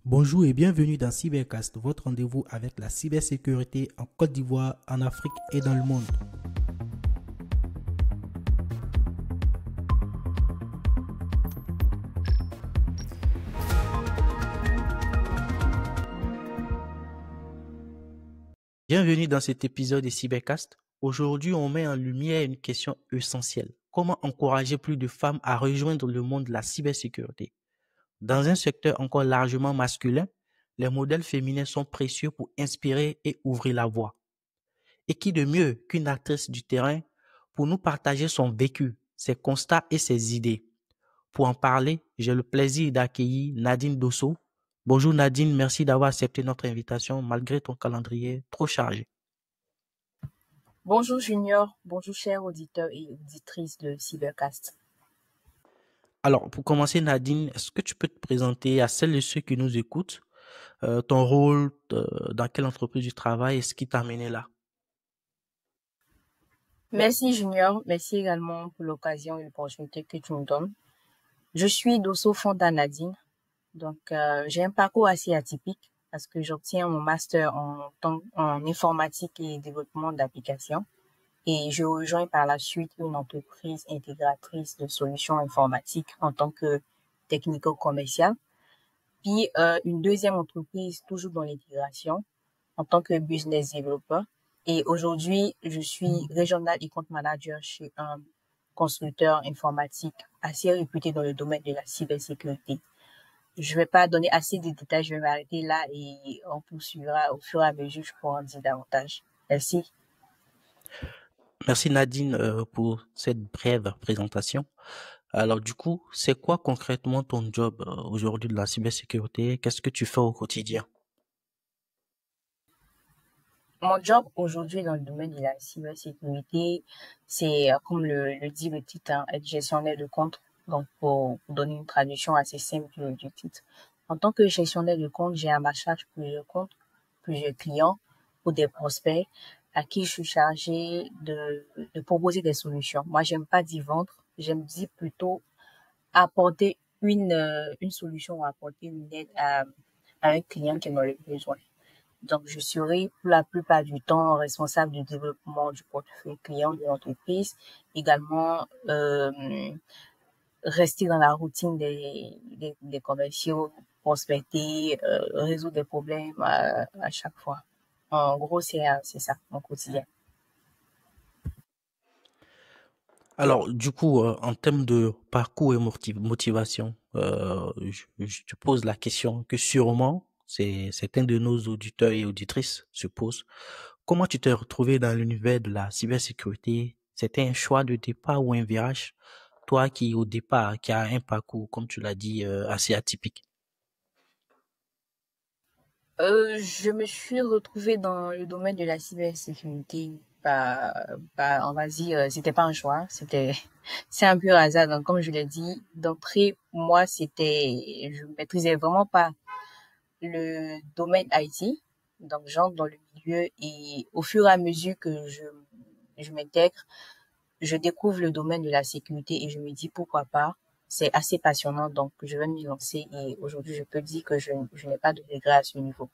Bonjour et bienvenue dans Cybercast, votre rendez-vous avec la cybersécurité en Côte d'Ivoire, en Afrique et dans le monde. Bienvenue dans cet épisode de Cybercast. Aujourd'hui, on met en lumière une question essentielle. Comment encourager plus de femmes à rejoindre le monde de la cybersécurité? Dans un secteur encore largement masculin, les modèles féminins sont précieux pour inspirer et ouvrir la voie. Et qui de mieux qu'une actrice du terrain pour nous partager son vécu, ses constats et ses idées. Pour en parler, j'ai le plaisir d'accueillir Nadine Dosso. Bonjour Nadine, merci d'avoir accepté notre invitation malgré ton calendrier trop chargé. Bonjour Junior, bonjour chers auditeurs et auditrices de Cybercast. Alors, pour commencer Nadine, est-ce que tu peux te présenter à celles et ceux qui nous écoutent, ton rôle, dans quelle entreprise tu travailles et ce qui t'a amené là? Merci Junior, merci également pour l'occasion et l'opportunité que tu me donnes. Je suis Dosso Fonda Nadine, donc j'ai un parcours assez atypique parce que j'obtiens mon master en informatique et développement d'applications et je rejoins par la suite une entreprise intégratrice de solutions informatiques en tant que technico-commercial, puis une deuxième entreprise toujours dans l'intégration en tant que business developer. Et aujourd'hui, je suis regional e manager chez un constructeur informatique assez réputé dans le domaine de la cybersécurité. Je vais pas donner assez de détails, je vais m'arrêter là et on poursuivra au fur et à mesure, je pourrai en dire davantage. Merci. Merci Nadine pour cette brève présentation. Alors du coup, c'est quoi concrètement ton job aujourd'hui de la cybersécurité? Qu'est-ce que tu fais au quotidien? Mon job aujourd'hui dans le domaine de la cybersécurité, c'est comme le dit le titre, hein, être gestionnaire de compte. Donc, pour donner une traduction assez simple du titre. En tant que gestionnaire de compte, j'ai à ma charge plusieurs comptes, plusieurs clients ou des prospects à qui je suis chargée de proposer des solutions. Moi, j'aime pas d'y vendre, j'aime dire plutôt apporter une solution ou apporter une aide à un client qui en a le besoin. Donc, je serai pour la plupart du temps responsable du développement du portefeuille client de l'entreprise. Également, rester dans la routine des commerciaux, prospecter, résoudre des problèmes à chaque fois. En gros, c'est ça, mon quotidien. Alors du coup, en termes de parcours et motivation, je te pose la question que sûrement c'est certains de nos auditeurs et auditrices se posent. Comment tu t'es retrouvé dans l'univers de la cybersécurité? C'était un choix de départ ou un virage? Toi qui au départ, qui a un parcours, comme tu l'as dit, assez atypique. Je me suis retrouvée dans le domaine de la cybersécurité. On va dire, c'était pas un choix, c'est un pur hasard. Donc, comme je l'ai dit, d'entrée, moi, je maîtrisais vraiment pas le domaine IT. Donc, j'entre dans le milieu et au fur et à mesure que je m'intègre, je découvre le domaine de la sécurité et je me dis pourquoi pas. C'est assez passionnant, donc je vais m'y lancer et aujourd'hui, je peux dire que je n'ai pas de regret à ce niveau.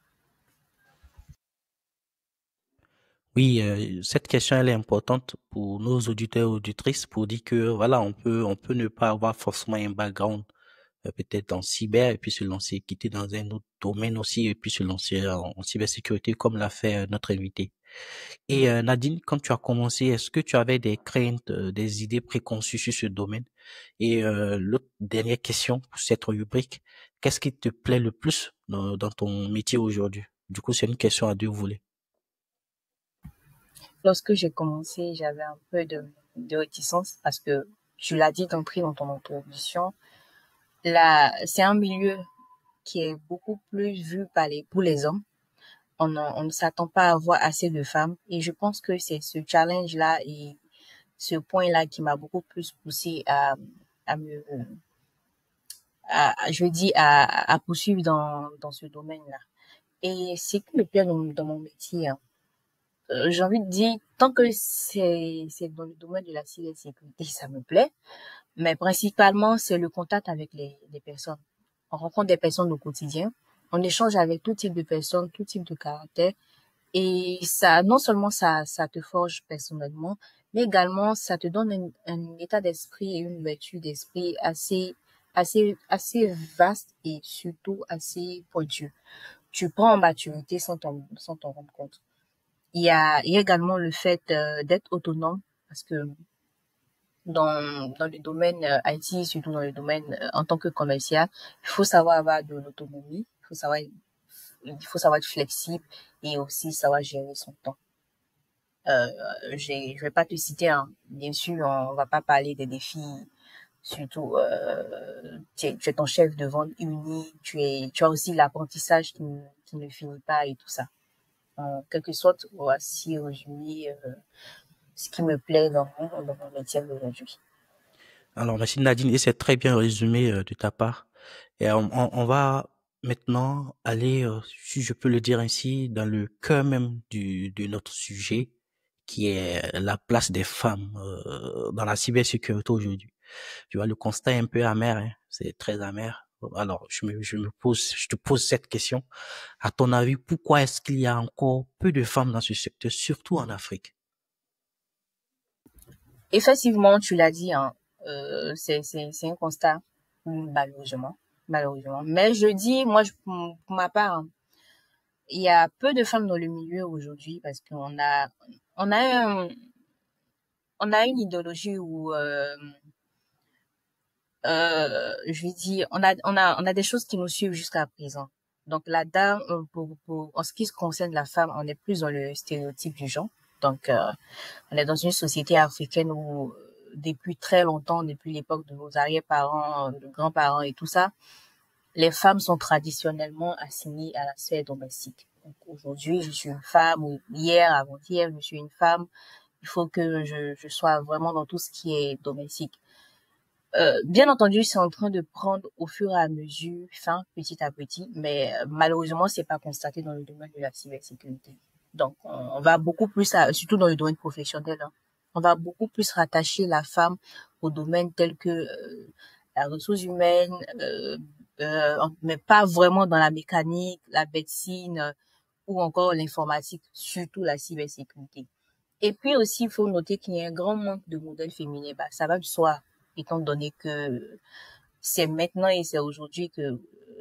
Oui, cette question elle est importante pour nos auditeurs et auditrices pour dire que voilà, on peut ne pas avoir forcément un background peut-être en cyber et puis se lancer, quitter dans un autre domaine aussi et puis se lancer en cybersécurité comme l'a fait notre invité. Et Nadine, quand tu as commencé, est-ce que tu avais des craintes, des idées préconçues sur ce domaine? Et l'autre dernière question pour cette rubrique, qu'est-ce qui te plaît le plus dans ton métier aujourd'hui? Du coup, c'est une question à deux volets. Lorsque j'ai commencé, j'avais un peu de réticence parce que tu l'as dit d'entrée dans ton introduction, là, c'est un milieu qui est beaucoup plus vu pour les hommes. On ne s'attend pas à voir assez de femmes et je pense que c'est ce challenge-là et ce point-là qui m'a beaucoup plus poussé à me, je dis, à poursuivre dans ce domaine-là. Et c'est que le pire dans mon métier, hein. J'ai envie de dire, tant que c'est dans le domaine de la cybersécurité, ça me plaît. Mais principalement, c'est le contact avec les personnes. On rencontre des personnes au quotidien. on échange avec tout type de personnes, tout type de caractère. Et ça, non seulement ça te forge personnellement, mais également ça te donne un état d'esprit et une ouverture d'esprit assez vaste et surtout assez pointu. Tu prends en maturité sans t'en rendre compte. Il y a également le fait d'être autonome parce que dans le domaine IT, surtout dans le domaine en tant que commercial, il faut savoir avoir de l'autonomie, il faut savoir être flexible et aussi savoir gérer son temps. Je vais pas te citer, hein. Bien sûr, on va pas parler des défis, surtout, tu es ton chef de vente unique, tu as aussi l'apprentissage qui ne finit pas et tout ça. En quelque sorte, voici résumé, ce qui me plaît dans mon métier d'aujourd'hui. Alors, merci Nadine, et c'est très bien résumé de ta part. Et on va maintenant aller, si je peux le dire ainsi, dans le cœur même de notre sujet, qui est la place des femmes dans la cybersécurité aujourd'hui. Tu vois, le constat est un peu amer, hein, c'est très amer. Alors, je te pose cette question. À ton avis, pourquoi est-ce qu'il y a encore peu de femmes dans ce secteur, surtout en Afrique? Effectivement, tu l'as dit, hein, c'est un constat, malheureusement, malheureusement. Mais je dis, pour ma part, hein, il y a peu de femmes dans le milieu aujourd'hui parce on a on a une idéologie où, je vais dire, on a des choses qui nous suivent jusqu'à présent. Donc la dame, en ce qui se concerne la femme, on est plus dans le stéréotype du genre. Donc, on est dans une société africaine où, depuis très longtemps, depuis l'époque de nos arrière-parents, de grands-parents et tout ça, les femmes sont traditionnellement assignées à la sphère domestique. Donc aujourd'hui, je suis une femme, ou hier, avant-hier, je suis une femme. Il faut que je sois vraiment dans tout ce qui est domestique. Bien entendu, c'est en train de prendre au fur et à mesure, fin, petit à petit, mais malheureusement, c'est pas constaté dans le domaine de la cybersécurité. Donc, on va beaucoup plus, surtout dans le domaine professionnel, hein, on va beaucoup plus rattacher la femme au domaine tel que la ressource humaine, mais pas vraiment dans la mécanique, la médecine ou encore l'informatique, surtout la cybersécurité. Et puis aussi, il faut noter qu'il y a un grand manque de modèles féminins. Bah, ça va de soi, étant donné que c'est maintenant et c'est aujourd'hui que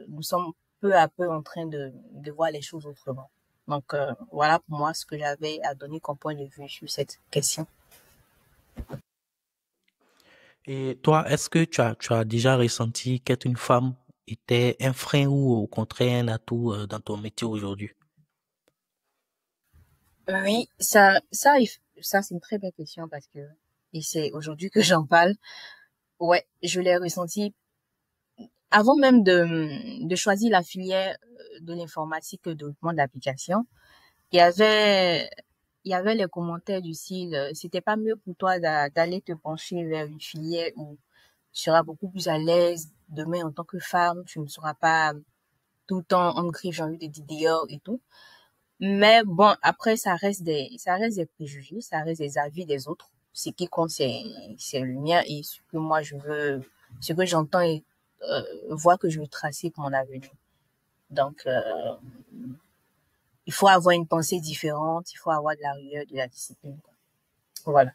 nous sommes peu à peu en train de voir les choses autrement. Donc, voilà pour moi ce que j'avais à donner comme point de vue sur cette question. Et toi, est-ce que tu as déjà ressenti qu'être une femme était un frein ou au contraire un atout dans ton métier aujourd'hui? Oui, ça c'est une très belle question parce que, et c'est aujourd'hui que j'en parle. Ouais, je l'ai ressenti avant même de choisir la filière de l'informatique et de développement d'application. Il y avait, il y avait les commentaires du style, c'était pas mieux pour toi d'aller te pencher vers une filière où tu seras beaucoup plus à l'aise demain en tant que femme, tu ne seras pas tout le temps en griffe, j'ai envie de dire dehors et tout. Mais bon, après, ça reste des préjugés, ça reste des avis des autres. Ce qui compte, c'est le mien et ce que moi je veux, ce que j'entends et vois que je veux tracer pour mon avenir. Donc, il faut avoir une pensée différente, il faut avoir de la rigueur, de la discipline, quoi. Voilà.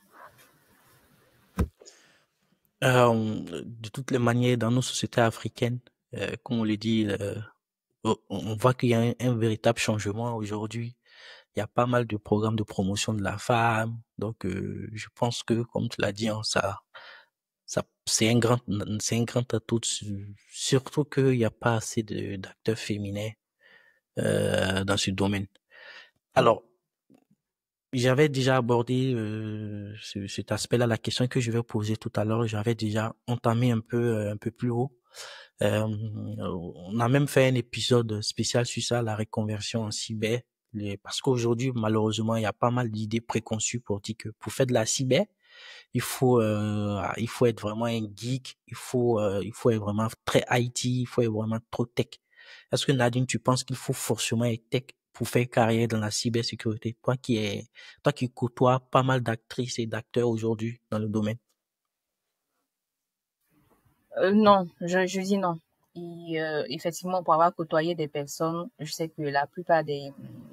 De toutes les manières, dans nos sociétés africaines, comme on le dit, on voit qu'il y a un véritable changement aujourd'hui. Il y a pas mal de programmes de promotion de la femme. Donc, je pense que, comme tu l'as dit, hein, c'est un grand atout, surtout qu'il n'y a pas assez d'acteurs féminins dans ce domaine. Alors, j'avais déjà abordé cet aspect-là, la question que je vais poser tout à l'heure, j'avais déjà entamé un peu plus haut. On a même fait un épisode spécial sur ça, la reconversion en cyber, parce qu'aujourd'hui, malheureusement, il y a pas mal d'idées préconçues pour dire que pour faire de la cyber, il faut être vraiment un geek, il faut être vraiment très IT, il faut être vraiment trop tech. Est-ce que Nadine, tu penses qu'il faut forcément être tech pour faire carrière dans la cybersécurité? Toi qui côtoies pas mal d'actrices et d'acteurs aujourd'hui dans le domaine. Non, je dis non. Et effectivement, pour avoir côtoyé des personnes, je sais que la plupart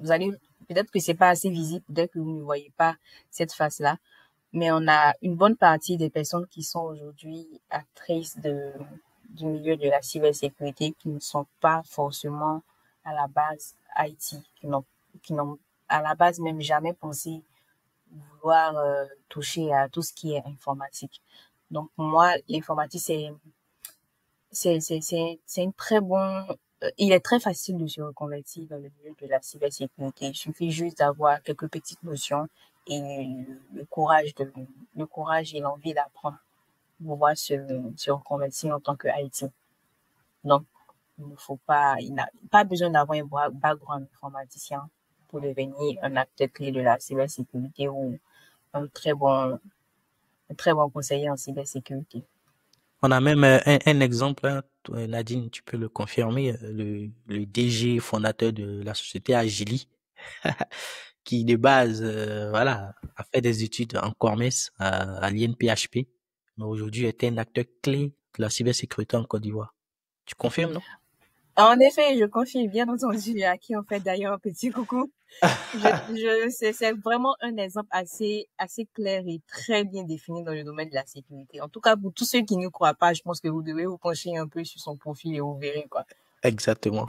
vous allez, peut-être que c'est pas assez visible, peut-être que vous ne voyez pas cette face-là, mais on a une bonne partie des personnes qui sont aujourd'hui actrices du milieu de la cybersécurité qui ne sont pas forcément à la base IT, qui n'ont à la base même jamais pensé vouloir toucher à tout ce qui est informatique. Donc pour moi, l'informatique, c'est une très bon, il est très facile de se reconvertir dans le milieu de la cybersécurité. Il suffit juste d'avoir quelques petites notions et le courage et l'envie d'apprendre pour pouvoir se reconvertir en tant que IT. Donc, il n'a pas besoin d'avoir un background informaticien pour devenir un acteur clé de la cybersécurité ou un très bon conseiller en cybersécurité. On a même un exemple, hein, toi, Nadine, tu peux le confirmer, le DG fondateur de la société Agili, qui de base, voilà, a fait des études en commerce à l'INPHP, mais aujourd'hui est un acteur clé de la cybersécurité en Côte d'Ivoire. Tu confirmes, non? En effet, je confie bien entendu à qui on fait d'ailleurs un petit coucou. C'est vraiment un exemple assez clair et très bien défini dans le domaine de la sécurité. En tout cas, pour tous ceux qui ne croient pas, je pense que vous devez vous pencher un peu sur son profil et vous verrez, quoi. Exactement.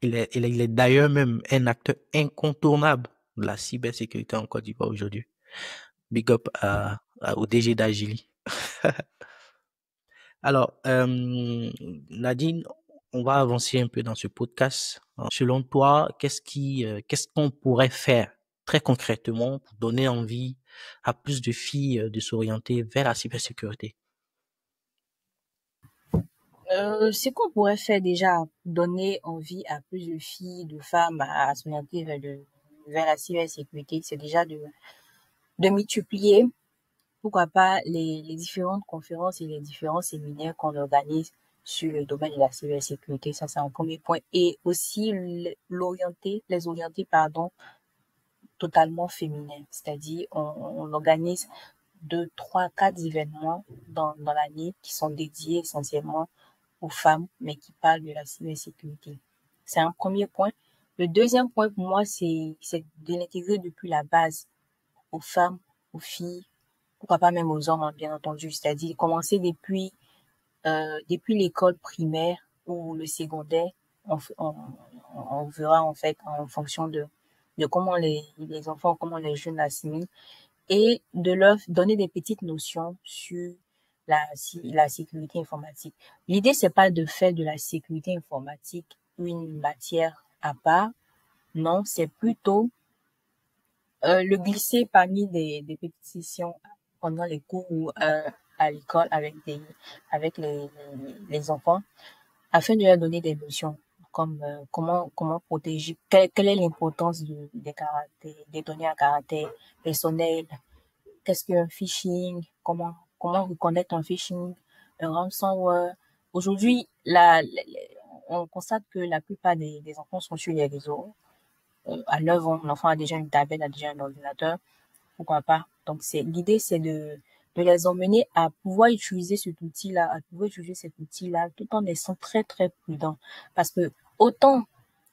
Il est d'ailleurs même un acteur incontournable de la cybersécurité en Côte d'Ivoire aujourd'hui. Big up au DG d'Agili. Alors, Nadine, on va avancer un peu dans ce podcast. Selon toi, qu'est-ce qu'on pourrait faire très concrètement pour donner envie à plus de filles de s'orienter vers la cybersécurité? Ce qu'on pourrait faire déjà, donner envie à plus de filles, de femmes à s'orienter vers la cybersécurité, c'est déjà de multiplier, pourquoi pas, les différentes conférences et les différents séminaires qu'on organise sur le domaine de la cybersécurité. Ça, c'est un premier point. Et aussi les orienter, pardon, totalement féminin. C'est-à-dire, on organise 2, 3, 4 événements dans l'année qui sont dédiés essentiellement aux femmes, mais qui parlent de la cybersécurité. C'est un premier point. Le deuxième point pour moi, c'est de l'intégrer depuis la base aux femmes, aux filles, pourquoi pas même aux hommes, hein, bien entendu. C'est-à-dire commencer depuis l'école primaire ou le secondaire. On verra en fait en fonction de comment les enfants, comment les jeunes assimilent et de leur donner des petites notions sur la sécurité informatique. L'idée, c'est pas de faire de la sécurité informatique une matière à part. Non, c'est plutôt le glisser parmi des petites sessions pendant les cours ou à l'école avec les enfants afin de leur donner des notions comme comment protéger, quelle est l'importance des données à caractère personnel, qu'est-ce qu'un phishing, comment reconnaître un phishing, un ransomware. Aujourd'hui, on constate que la plupart des enfants sont sur les réseaux. À 9 ans, l'enfant a déjà une tablette, a déjà un ordinateur, pourquoi pas. Donc l'idée, c'est de les emmener à pouvoir utiliser cet outil-là, tout en étant très, très prudent. Parce que autant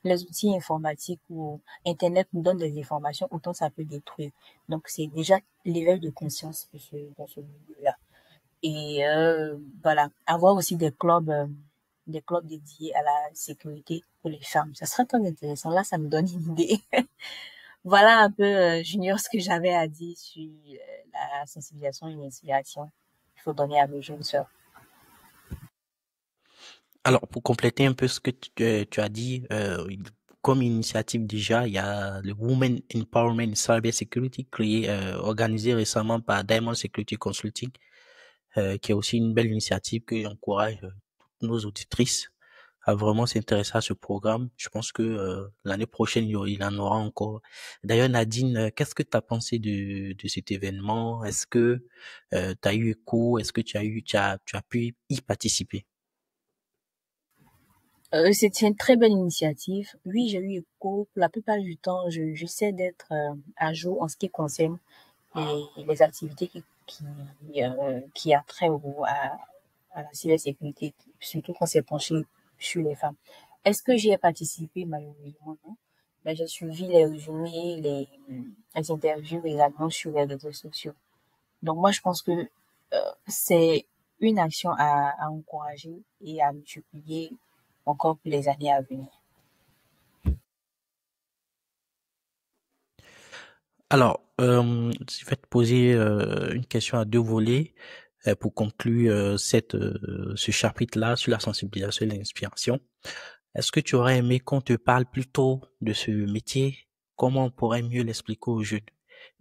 les outils informatiques ou Internet nous donnent des informations, autant ça peut détruire. Donc, c'est déjà l'éveil de conscience dans ce milieu-là. Et voilà, avoir aussi des clubs dédiés à la sécurité pour les femmes. Ça serait très intéressant. Là, ça me donne une idée. Voilà un peu, Junior, ce que j'avais à dire sur la sensibilisation et l'inspiration qu'il faut donner à nos jeunes sœurs. Alors, pour compléter un peu ce que tu as dit, comme initiative déjà, il y a le Women Empowerment Cyber Security créé, organisé récemment par Diamond Security Consulting, qui est aussi une belle initiative que j'encourage toutes nos auditrices à vraiment s'intéresser à ce programme. Je pense que l'année prochaine, il en aura encore. D'ailleurs, Nadine, qu'est-ce que tu as pensé de cet événement? Est-ce que tu as eu écho? Est-ce que tu as pu y participer? C'est une très belle initiative. Oui, j'ai eu écho. Pour la plupart du temps, j'essaie d'être à jour en ce qui concerne les activités qui a trait à la cybersécurité. surtout qu'on s'est penché sur les femmes. Est-ce que j'y ai participé? Malheureusement, non. Mais j'ai suivi les résumés, les interviews également sur les réseaux sociaux. Donc moi, je pense que c'est une action à encourager et à multiplier encore pour les années à venir. Alors, je vais te poser une question à deux volets pour conclure ce chapitre-là sur la sensibilisation et l'inspiration. Est-ce que tu aurais aimé qu'on te parle plus tôt de ce métier? Comment on pourrait mieux l'expliquer aux jeunes?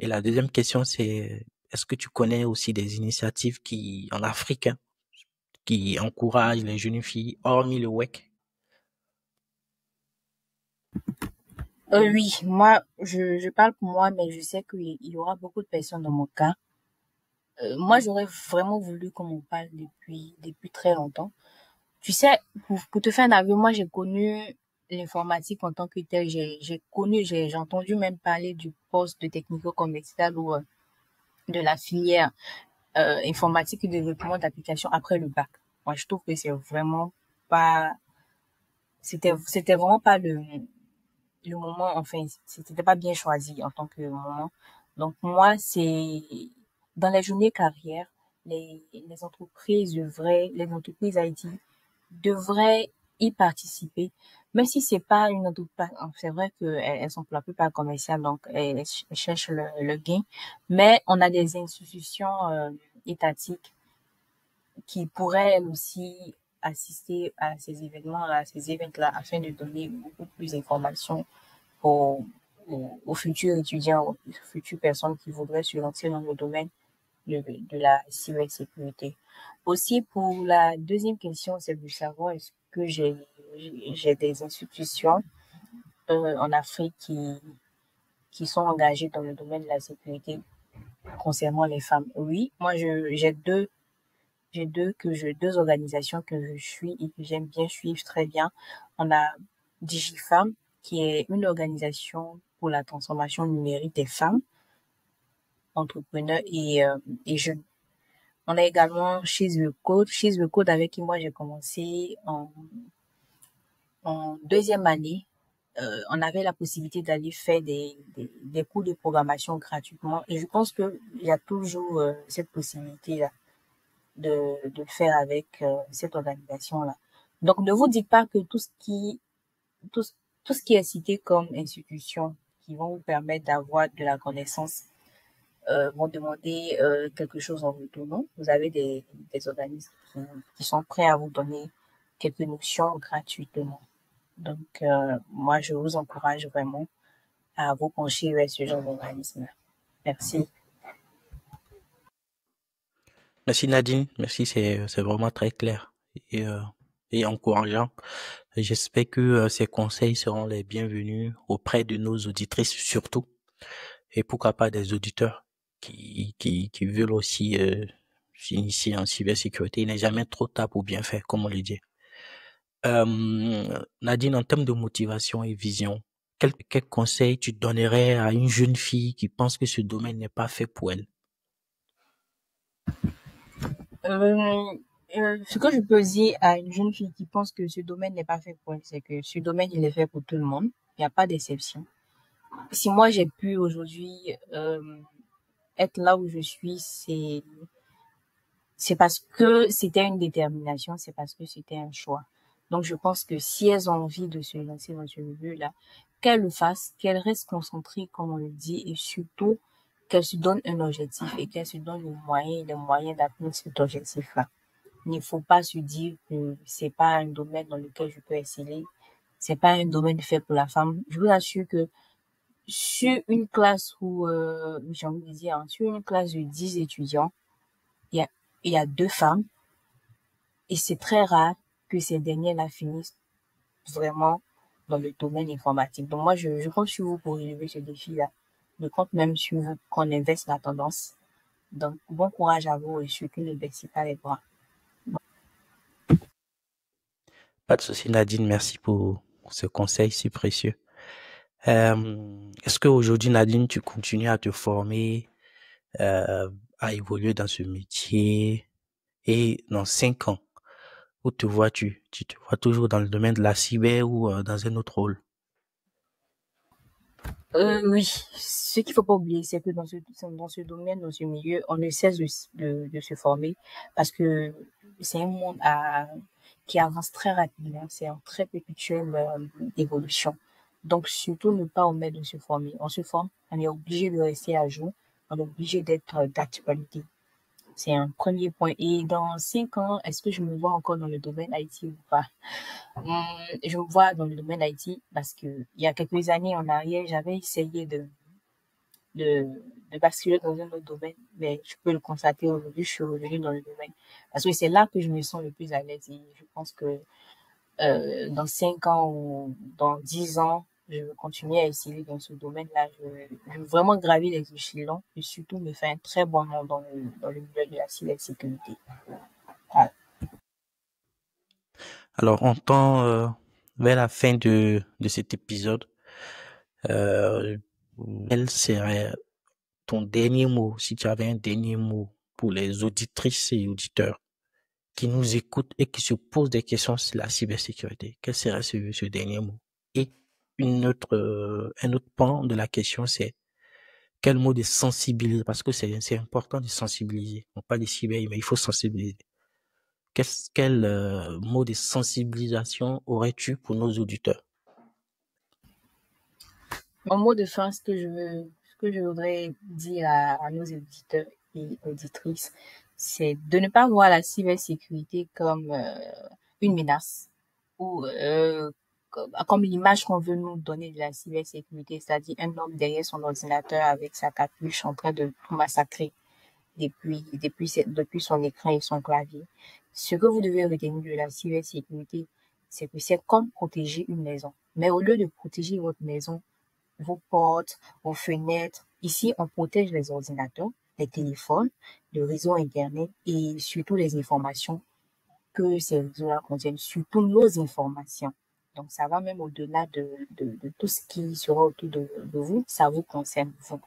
Et la deuxième question, c'est est-ce que tu connais aussi des initiatives en Afrique, hein, qui encouragent les jeunes filles, hormis le WEC? Oui, moi, je parle pour moi, mais je sais qu'il y aura beaucoup de personnes dans mon cas. Moi, j'aurais vraiment voulu qu'on m'en parle depuis très longtemps. Tu sais, pour te faire un avis, moi, j'ai connu l'informatique en tant que tel. J'ai entendu même parler du poste de technico-commercial ou de la filière informatique et développement d'applications après le bac. Moi, je trouve que pas, c'était vraiment pas le moment, enfin, c'était pas bien choisi en tant que moment. Donc, moi, c'est, dans les journées carrières, les entreprises les entreprises IT devraient y participer, même si c'est pas une entreprise, c'est vrai qu'elles sont pour la plupart commerciales, donc elles cherchent le gain, mais on a des institutions étatiques qui pourraient elles aussi assister à ces événements, à ces événements-là, afin de donner beaucoup plus d'informations aux, aux futurs étudiants, aux futures personnes qui voudraient se lancer dans le domaine de la cybersécurité. Aussi, pour la deuxième question, c'est de savoir est-ce que j'ai des institutions en Afrique qui sont engagées dans le domaine de la sécurité concernant les femmes. Oui, moi j'ai deux organisations que je suis et que j'aime bien suivre très bien. On a DigiFemme, qui est une organisation pour la transformation numérique des femmes entrepreneurs et jeunes. On a également She's the Code. She's the Code avec qui moi j'ai commencé en deuxième année. On avait la possibilité d'aller faire des cours de programmation gratuitement et je pense que il y a toujours cette possibilité-là de le faire avec cette organisation-là. Donc ne vous dites pas que tout, tout ce qui est cité comme institution qui vont vous permettre d'avoir de la connaissance vont demander quelque chose en retour. Non, vous avez des organismes qui sont prêts à vous donner quelques notions gratuitement. Donc, moi, je vous encourage vraiment à vous pencher vers ce genre d'organisme. Merci. Merci Nadine, merci, c'est vraiment très clair et, euh, et encourageant. J'espère que ces conseils seront les bienvenus auprès de nos auditrices surtout et pourquoi pas des auditeurs qui veulent aussi s'initier en cybersécurité. Il n'est jamais trop tard pour bien faire, comme on le dit. Nadine, en termes de motivation et vision, quel conseil tu donnerais à une jeune fille qui pense que ce domaine n'est pas fait pour elle? Euh, Ce que je peux dire à une jeune fille qui pense que ce domaine n'est pas fait pour elle, c'est que ce domaine, il est fait pour tout le monde. Il n'y a pas d'exception. Si moi, j'ai pu aujourd'hui être là où je suis, c'est parce que c'était une détermination, c'est parce que c'était un choix. Donc, je pense que si elles ont envie de se lancer dans ce milieu-là, qu'elles le fassent, qu'elles restent concentrées, comme on le dit, et surtout qu'elles se donnent un objectif et qu'elles se donnent les moyens d'atteindre cet objectif-là. Il ne faut pas se dire que c'est pas un domaine dans lequel je peux exceller, c'est pas un domaine fait pour la femme. Je vous assure que sur une classe où, j'ai envie de dire, hein, sur une classe de 10 étudiants, il y a, il y a deux femmes et c'est très rare que ces dernières-là finissent vraiment dans le domaine informatique. Donc moi, je compte sur vous pour relever ce défi-là. Je compte même sur vous qu'on inverse la tendance. Donc, bon courage à vous et surtout ne baissez pas les bras. Pas de souci, Nadine, merci pour ce conseil si précieux. Est-ce qu'aujourd'hui, Nadine, tu continues à te former, à évoluer dans ce métier et dans 5 ans, Où te vois-tu? Tu te vois toujours dans le domaine de la cyber ou dans un autre rôle? Oui, ce qu'il faut pas oublier, c'est que dans ce domaine, dans ce milieu, on ne cesse de se former parce que c'est un monde qui avance très rapidement, c'est en très perpétuelle évolution. Donc, surtout ne pas omettre de se former. On se forme, on est obligé de rester à jour, on est obligé d'être d'actualité. C'est un premier point. Et dans 5 ans, est-ce que je me vois encore dans le domaine IT ou pas? Je me vois dans le domaine IT parce que il y a quelques années en arrière, j'avais essayé de, de basculer dans un autre domaine, mais je peux le constater aujourd'hui, je suis revenue dans le domaine. Parce que c'est là que je me sens le plus à l'aise et je pense que dans 5 ans ou dans 10 ans, je vais continuer à essayer dans ce domaine-là. Je veux vraiment gravir les échelons et surtout me faire un très bon nom dans le milieu de la cybersécurité. Voilà. Alors, on tend vers la fin de cet épisode. Euh, Quel serait ton dernier mot, si tu avais un dernier mot pour les auditrices et auditeurs qui nous écoutent et qui se posent des questions sur la cybersécurité? Quel serait ce dernier mot? Et un autre pan de la question, c'est quel mot de sensibiliser? Parce que c'est important de sensibiliser. On parle de cyber, mais il faut sensibiliser. Quel mot de sensibilisation aurais-tu pour nos auditeurs? Mon mot de fin, ce que je voudrais dire à nos auditeurs et auditrices, c'est de ne pas voir la cybersécurité comme une menace ou comme l'image qu'on veut nous donner de la cybersécurité, c'est-à-dire un homme derrière son ordinateur avec sa capuche en train de tout massacrer depuis son écran et son clavier. Ce que vous devez retenir de la cybersécurité, c'est que c'est comme protéger une maison. Mais au lieu de protéger votre maison, vos portes, vos fenêtres. Ici, on protège les ordinateurs, les téléphones, le réseau Internet et surtout les informations que ces réseaux-là contiennent, surtout nos informations. Donc, ça va même au-delà de tout ce qui sera autour de vous, ça vous concerne, vous.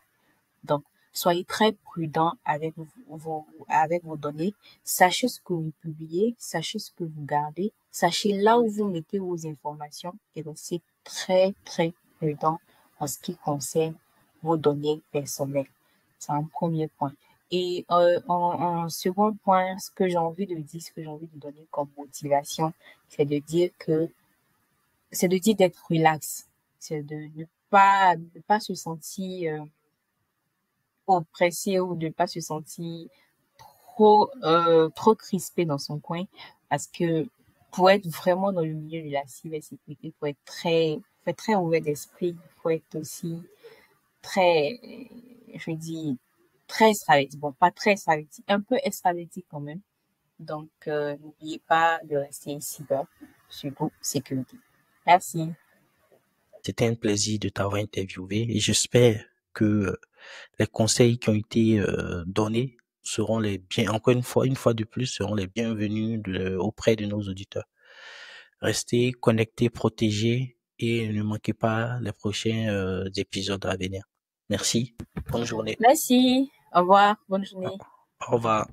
Donc, soyez très prudent avec vos données. Sachez ce que vous publiez, sachez ce que vous gardez, sachez là où vous mettez vos informations et restez très, très prudent en ce qui concerne vos données personnelles. C'est un premier point. Et en second point, ce que j'ai envie de dire, ce que j'ai envie de donner comme motivation, c'est de dire que c'est de dire d'être relax, c'est de ne pas se sentir oppressé ou de ne pas se sentir trop crispé dans son coin parce que pour être vraiment dans le milieu de la cybersécurité, faut être très ouvert d'esprit, faut être aussi très, je dis, très extraverti. Bon, pas très extraverti, un peu extraverti quand même. Donc, n'oubliez pas de rester cyber, surtout sécurité. Merci. C'était un plaisir de t'avoir interviewé et j'espère que les conseils qui ont été donnés seront encore une fois de plus, seront les bienvenus auprès de nos auditeurs. Restez connectés, protégés et ne manquez pas les prochains épisodes à venir. Merci. Bonne journée. Merci. Au revoir. Bonne journée. Au revoir.